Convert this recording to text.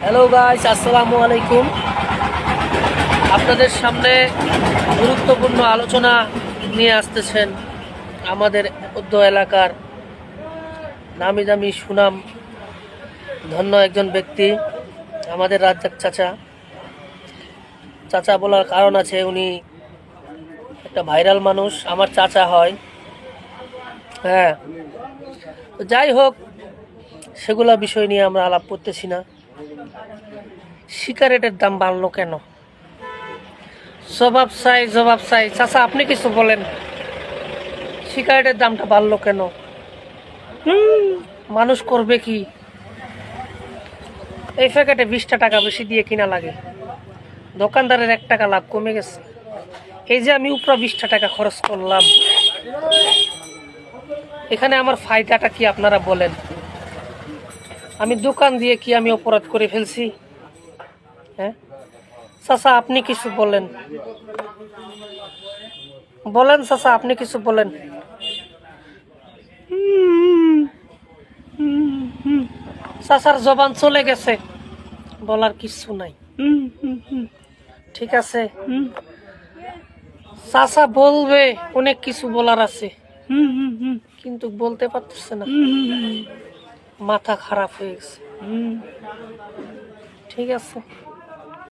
Hello guys, আসসালামু আলাইকুম। আপনাদের সামনে গুরুত্বপূর্ণ আলোচনা নিয়ে আসতেছেন আমাদের উদ্য এলাকার নামি দামি সুনাম ধন্য একজন ব্যক্তি, আমাদের রাজ্জাক চাচা। চাচা বলার কারণ আছে, উনি একটা ভাইরাল মানুষ, আমার চাচা হয়। হ্যাঁ, তো যাই হোক, সেগুলা বিষয় নিয়ে আমরা আলাপ করতেছি না। সিগারেটের দাম বাড়লো কেন? জবাব চাই। চাচা, আপনি কিছু বলেন, সিগারেটের দামটা বাড়লো কেন? মানুষ করবে কি? এই প্যাকেটে 20টা টাকা বেশি দিয়ে কিনা লাগে, দোকানদারের 1 টাকা লাভ কমে গেছে। এই যে আমি উপরা 20টা টাকা খরচ করলাম, এখানে আমার ফায়দাটা কি আপনারা বলেন? আমি দোকান দিয়ে কি আমি অপরাধ করে ফেলছি? হ্যাঁ চাচা, আপনি কিছু বলেন চাচা, আপনি কিছু বলেন। চাচার জবান চলে গেছে, বলার কিছু নাই। ঠিক আছে, চাচা বলবে, অনেক কিছু বলার আছে, কিন্তু বলতে পারতেছে না, মাথা খারাপ হয়ে গেছে। ঠিক আছে।